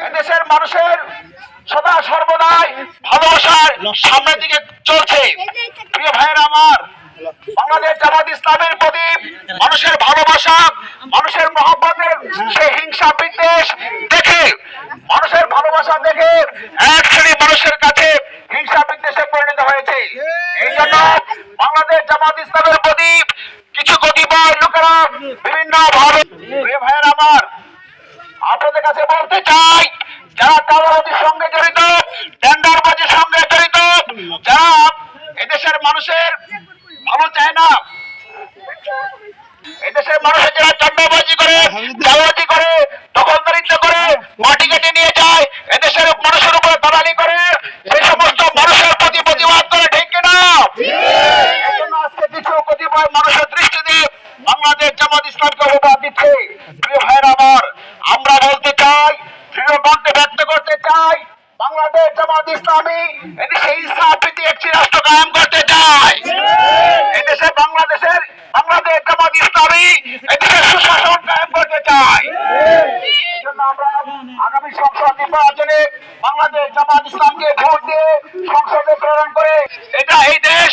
এদেশের মানুষের সদা সর্বদাই ভালোবাসার সামনের দিকে চলছে। প্রিয় ভাইয়েরা আমার, বাংলাদেশ জামাত ইসলামের প্রতি মানুষের ভালোবাসা, মানুষের মহব্বতের সেই হিংসা বিদ্বেষ দেখে, মানুষের ভালোবাসা দেখে এক শ্রেণী মানুষের কাছে হিংসা বিদ্বেষে পরিণত হয়েছে। এই জন্য বাংলাদেশ জামাত ইসলামের প্রতি কিছু কতিপয় লোকেরা বিভিন্ন ভাবে, প্রিয় ভাইয়েরা আমার, আপনাদের কাছে বলতে চাই, যারা চাঁদাবাজির সঙ্গে জড়িত, টেন্ডারবাজির সঙ্গে জড়িত, যারা এদেশের মানুষের ভালো চায় না, এদেশের মানুষের যারা চাঁদাবাজি করে, চাঁদাবাজি করে, দখলদারিত্ব করে, মাটি কেটে নিয়ে যায়, এদেশের মানুষের উপর দালালি করে, সেই সমস্ত মানুষের প্রতি প্রতিবাদ করে, ঠিক কিনা? এই জন্য আজকে কিছু কতিপয় মানুষের দৃষ্টিতে বাংলাদেশ জামাত ইসলামকে অবদান দিচ্ছে। প্রিয় ভাইয়েরা আমার, আমরা বলতে চাই, দৃঢ় কণ্ঠে ব্যক্ত করতে চাই, বাংলাদেশ জামাত ইসলামী এদেশে ইনসাফ ভিত্তিক একটি রাষ্ট্র কায়েম করতে চায়। এদেশে বাংলাদেশ জামাত ইসলামী এদেশে সুশাসন কায়েম করতে চায়। এই জন্য আমরা আগামী সংসদ নির্বাচনে বাংলাদেশ জামাত ইসলামকে ভোট দিয়ে সংসদে প্রেরণ করে, এটা এই দেশ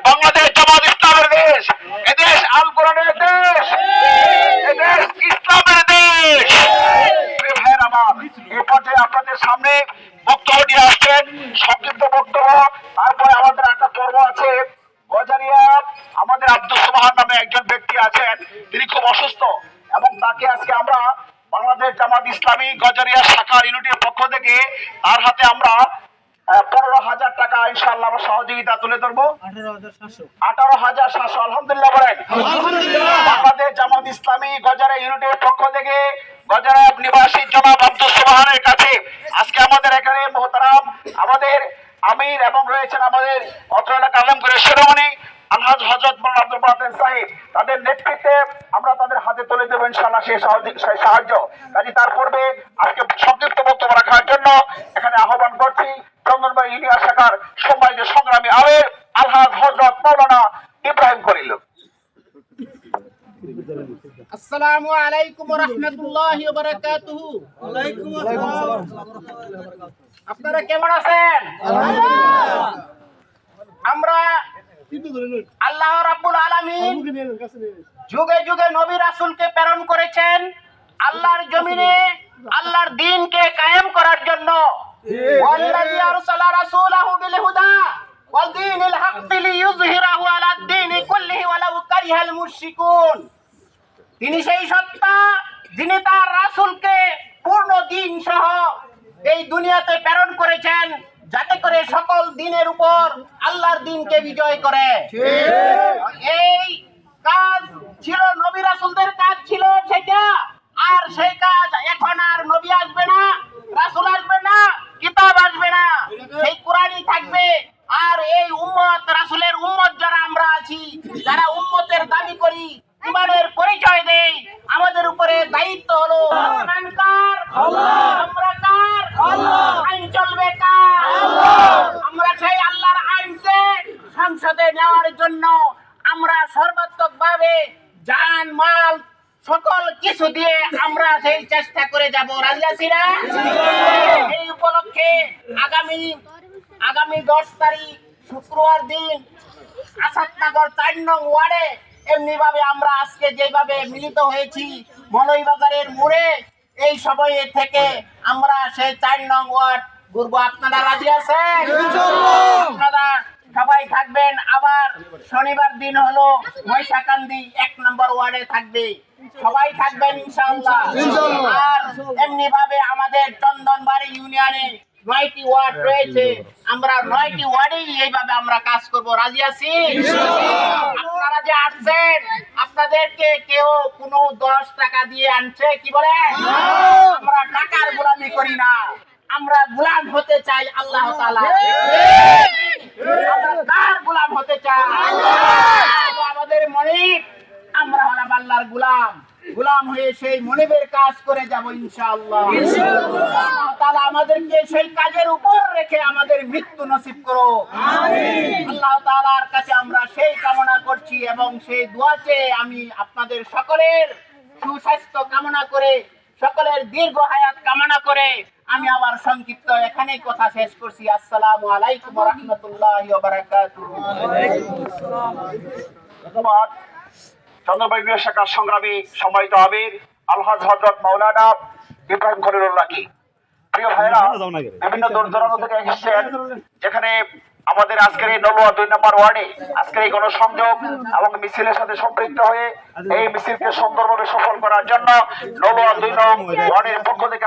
বাংলাদেশ জামাত ইসলামের দেশ, এদেশ আল কোরআনের দেশ, এদেশ ইসলামের দেশ। প্রিয় ভাইয়ের আমার, এই পর্যায়ে আপনাদের সামনে বক্তব্য নিয়ে আসছেন, সংক্ষিপ্ত বক্তব্য। তারপরে আমাদের একটা পর্ব আছে গজারিয়া, আমাদের আব্দুল সুবহান নামে একজন ব্যক্তি আছেন, তিনি খুব অসুস্থ, এবং তাকে আজকে আমরা বাংলাদেশ জামাত ইসলামী গজারিয়া শাখার ইউনিটের পক্ষ থেকে তার হাতে আমরা 15,000 টাকা ইনশাআল্লাহ আমরা সহযোগিতা তুলে ধরবো। 18,700 আলহামদুলিল্লাহ বলেন। বাংলাদেশ জামাত ইসলামী গজারিয়া ইউনিটের পক্ষ থেকে গজারিয়া নিবাসী জনাব আব্দুল সুবহানের কাছে আজকে আমাদের এখানে মোহতারাম আমাদের আমির এবং রয়েছেন আমাদের অত্র এলাকা আলেম করে শিরোমণি আলহাজ হযরত মাওলানা আব্দুল বাতেন সাহেব, তাদের নেতৃত্বে আমরা তাদের হাতে তুলে দেবো ইনশাআল্লাহ সেই সাহায্য। কাজে তার পূর্বে আজকে সংক্ষিপ্ত বক্তব্য রাখার জন্য এখানে আহ্বান করছি চন্দনবাড়ি ইউনিয়ন শাখার সম্মানিত সংগ্রামী আমির আলহাজ হযরত মাওলানা ইব্রাহিম খলিল। আসসালামু আলাইকুম ওয়া রাহমাতুল্লাহি ওয়া বারাকাতুহু। ওয়ালাইকুম আসসালাম। আপনারা কেমন আছেন? আমরা আল্লাহ রাব্বুল আলামিন যুগে যুগে নবী রাসূলকে প্রেরণ করেছেন আল্লাহর জমিনে আল্লাহর দ্বীনকে কায়েম করার জন্য। ওয়াল্লাযী আরসালা রাসূলাহু বিল হুদা ওয়া দীনিল হাক্কি লিইয়ুযহিরাহু আলাদ দীনি কুল্লিহি ওয়ালাউ কারিহাল মুশরিকুন। তিনি সেই সত্তা যিনি তার রাসূলকে পূর্ণ দ্বীন সহ এই দুনিয়াতে প্রেরণ করেছেন, যাতে করে সকল দ্বীনের উপর আল্লাহর দ্বীনকে বিজয় করে। এই কাজ ছিল নবী রাসূলদের কাজ ছিল সেটা, আর সেই কাজ এখন আর নবী আসবে না, রাসূল আসবে না, কিতাব আসবে না, সেই কোরআনই থাকবে। আর এই উম্মত, রাসূলের উম্মত যারা আমরা আছি, যারা উম্মতের দাবি করি, ইমানের পরিচয় দেই, আমাদের উপরে দায়িত্ব হলো কার? আমরা কার? আইন চলবে কার? আমরা সেই আল্লাহর আইনকে সংসদে নেওয়ার জন্য আমরা সর্বাত্মক ভাবে জান মাল সকল কিছু দিয়ে আমরা সেই চেষ্টা করে যাব। রাজি আছি না? এই উপলক্ষে আগামী 10 তারিখ শুক্রবার দিন আসাদনগর 4 নং ওয়ার্ডে এমনি ভাবে আমরা আজকে যেভাবে মিলিত হয়েছি মৌলভীবাজারের মোড়ে, এই সময়ে থেকে আমরা সেই 4 নং ওয়ার্ড ঘুরবো। আপনারা রাজি আছেন? আপনারা সবাই থাকবেন। আবার শনিবার দিন হলো মহিষাকান্দি 1 নম্বর ওয়ার্ডে থাকবে, সবাই থাকবেন ইনশাআল্লাহ। আর এমনি ভাবে আমাদের চন্দনবাড়ি ইউনিয়নে 9টি ওয়ার্ড রয়েছে, আমরা 9টি ওয়ার্ডেই এইভাবে আমরা কাজ করব। রাজি আছি? আপনারা যে আসছেন, আপনাদেরকে কেউ কোনো 10 টাকা দিয়ে আনছে কি বলে? আমরা টাকার গোলামি করি না, আমরা গোলাম হতে চাই আল্লাহ তাআলা। আমরা কার গোলাম হতে চাই? আমাদের মনিব, আমরা হলাম আল্লাহর গোলাম। গোলাম হয়ে সেই মনিবের কাজ করে যাব ইনশাআল্লাহ। আল্লাহ তাআলা আমাদেরকে সেই কাজের উপর রেখে আমাদের মৃত্যু নসিব করো, আমিন। আল্লাহ তাআলার কাছে আমরা সেই কামনা করছি এবং সেই দোয়া চেয়ে আমি আপনাদের সকলের সুস্বাস্থ্য কামনা করে, সকলের দীর্ঘ হায়াত কামনা করে আমি আবার সংক্ষিপ্ত এখানেই কথা শেষ করছি। আসসালামু আলাইকুম ওয়া রাহমাতুল্লাহি ওয়া বারাকাতুহু। ধন্যবাদ। চন্দ্রবাড়ি শাখার সংগ্রামী সম্মানিত আমির আলহাজ হযরত মাওলানা ইব্রাহিম খলিলুল্লাহ কি প্রিয় ভাইরা, বিভিন্ন দূর দূরান্ত থেকে এসেছেন, যেখানে আমাদের আজকের এই নলুয়া 2 নম্বর ওয়ার্ডে আজকের এই গণসংযোগ এবং মিছিলের সাথে সম্পৃক্ত হয়ে এই মিছিলকে সুন্দরভাবে সফল করার জন্য নলুয়া 2 নং ওয়ার্ডের পক্ষ থেকে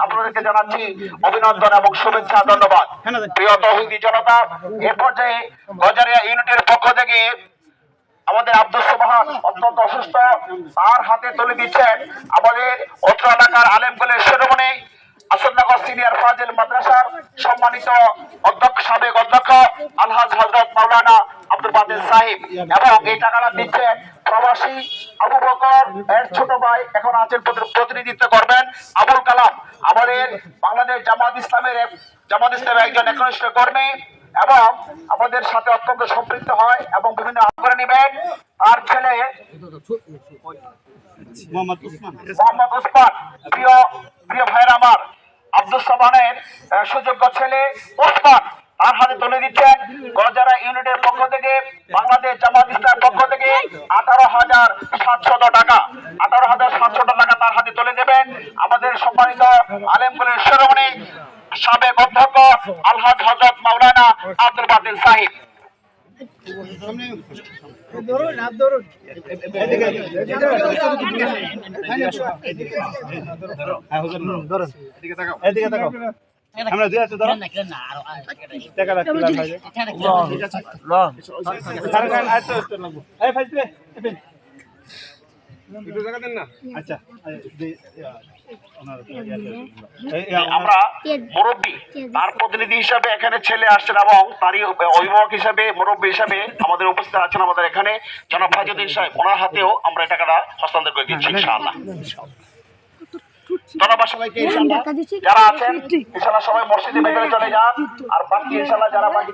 আপনাদেরকে জানাচ্ছি অভিনন্দন এবং শুভেচ্ছা, ধন্যবাদ। প্রিয় তৌহিদি জনতা, এ পর্যায়ে গজারিয়া ইউনিটের পক্ষ থেকে আমাদের আব্দুল সুবহান অত্যন্ত অসুস্থ, তার হাতে তুলে দিচ্ছেন আমাদের অত্র এলাকার আলেমকুলের শিরোমণি আসদনগর সিনিয়র ফাজিল মাদ্রাসার সম্মানিত সাবেক অধ্যক্ষ আলহাজ হযরত মাওলানা আব্দুল বাদিল সাহেব, এবং এই টাকাটা দিচ্ছেন প্রবাসী আবু বকর এর ছোট ভাই, এখন আছেন প্রতিনিধিত্ব করবেন আবুল কালাম, আমাদের বাংলাদেশ জামাত ইসলামের একজন একনিষ্ঠ কর্মী এবং আমাদের সাথে অত্যন্ত সম্পৃক্ত হয় এবং বিভিন্ন করে নেবেন। তার ছেলে মোহাম্মদ ওসমান, প্রিয় ভাইয়ের আমার আব্দুল সাবানের সুযোগ্য ছেলে ওসমান, তার হাতে তুলে দিচ্ছেন গজারা ইউনিটের পক্ষ থেকে বাংলাদেশ জামাত ইসলামের পক্ষ থেকে 18,700 টাকা। 18,700 টাকা তার হাতে তুলে দেবেন আমাদের সম্মানিত আলেমকুলের শিরোমণি সাবেক অধ্যক্ষ আলহাজ হযরত মাওলানা আব্দুল বাদিল সাহেব। আমরা দুই আছে ধরো টাকা রাখতে আচ্ছা আমরা মুরব্বী তার প্রতিনিধি হিসাবে এখানে ছেলে আসছেন এবং তারই অভিভাবক হিসাবে মুরব্বী হিসাবে আমাদের উপস্থিত আছেন আমাদের এখানে জনাব ফাজুদ্দিন সাহেব, ওনার হাতেও আমরা এই টাকাটা হস্তান্তর করে দিচ্ছি ইনশাআল্লাহ। ধন্যবাদ সবাইকে। ইনশাআল্লাহ যারা আছেন ইনশাআল্লাহ সবাই মসজিদের ভিতরে চলে যান, আর বাকি ইনশাআল্লাহ যারা বাকি